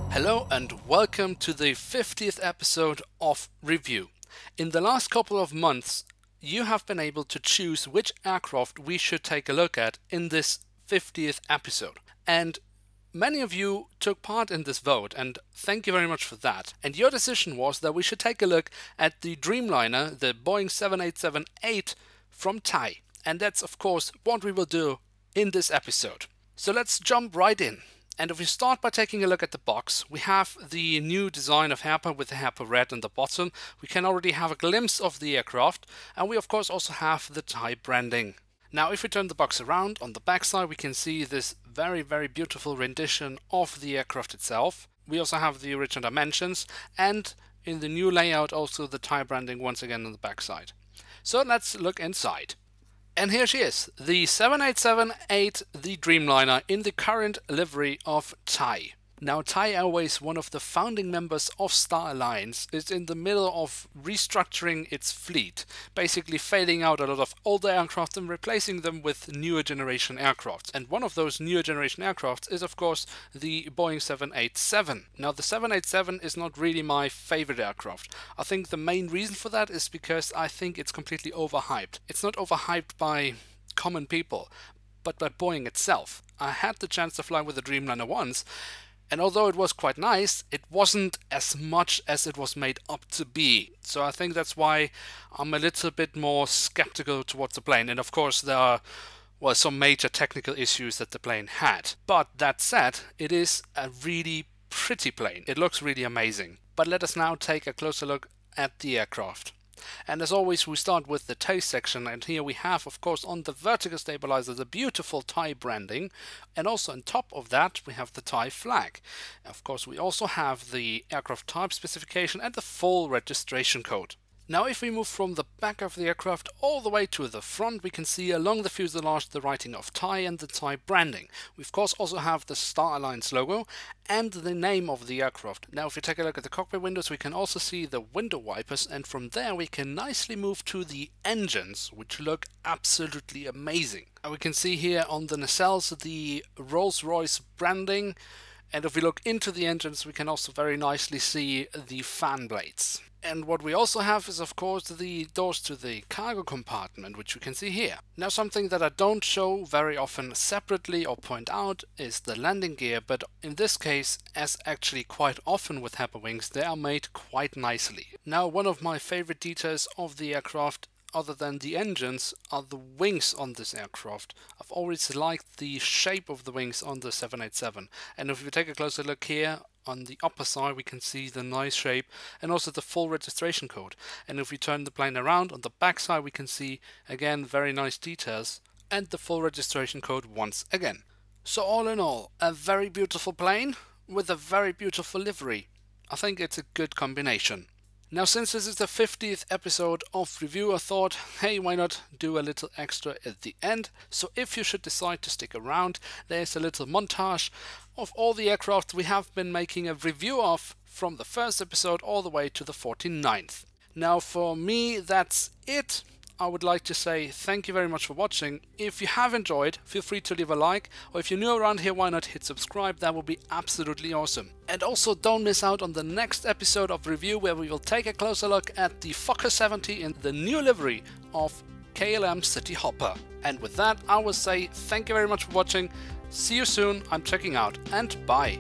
Hello and welcome to the 50th episode of Review. In the last couple of months, you have been able to choose which aircraft we should take a look at in this 50th episode. And many of you took part in this vote, and thank you very much for that. And your decision was that we should take a look at the Dreamliner, the Boeing 787-8 from Thai. And that's of course what we will do in this episode. So let's jump right in. And if we start by taking a look at the box, we have the new design of Herpa with the Herpa red on the bottom. We can already have a glimpse of the aircraft, and we of course also have the Thai branding. Now if we turn the box around, on the back side we can see this very beautiful rendition of the aircraft itself. We also have the original dimensions, and in the new layout also the Thai branding once again on the back side. So let's look inside. And here she is, the 787-8, the Dreamliner, in the current livery of Thai. Now Thai Airways, one of the founding members of Star Alliance, is in the middle of restructuring its fleet, basically fading out a lot of older aircraft and replacing them with newer generation aircraft. And one of those newer generation aircraft is of course the Boeing 787. Now the 787 is not really my favorite aircraft. I think the main reason for that is because I think it's completely overhyped. It's not overhyped by common people, but by Boeing itself. I had the chance to fly with the Dreamliner once, and although it was quite nice, it wasn't as much as it was made up to be. So I think that's why I'm a little bit more skeptical towards the plane. And of course there are, well, some major technical issues that the plane had. But that said, it is a really pretty plane. It looks really amazing. But let us now take a closer look at the aircraft. And as always, we start with the tail section, and here we have of course on the vertical stabilizer the beautiful Thai branding, and also on top of that we have the Thai flag. Of course we also have the aircraft type specification and the full registration code. Now if we move from the back of the aircraft all the way to the front, we can see along the fuselage the writing of Thai and the Thai branding. We of course also have the Star Alliance logo and the name of the aircraft. Now if we take a look at the cockpit windows, we can also see the window wipers, and from there we can nicely move to the engines, which look absolutely amazing. And we can see here on the nacelles the Rolls-Royce branding, and if we look into the engines we can also very nicely see the fan blades. And what we also have is of course the doors to the cargo compartment, which we can see here. Now something that I don't show very often separately or point out is the landing gear, but in this case, as actually quite often with Herpa Wings, they are made quite nicely. Now one of my favorite details of the aircraft, other than the engines, are the wings on this aircraft. I've always liked the shape of the wings on the 787, and if we take a closer look here on the upper side we can see the nice shape and also the full registration code. And if we turn the plane around, on the back side we can see again very nice details and the full registration code once again. So all in all, a very beautiful plane with a very beautiful livery. I think it's a good combination. Now since this is the 50th episode of Review, I thought, hey, why not do a little extra at the end. So if you should decide to stick around, there's a little montage of all the aircraft we have been making a review of from the first episode all the way to the 49th. Now for me that's it. I would like to say thank you very much for watching. If you have enjoyed, feel free to leave a like, or if you're new around here, why not hit subscribe? That would be absolutely awesome. And also don't miss out on the next episode of Review, where we will take a closer look at the Fokker 70 in the new livery of KLM City Hopper. And with that I will say thank you very much for watching. See you soon, I'm checking out, and bye.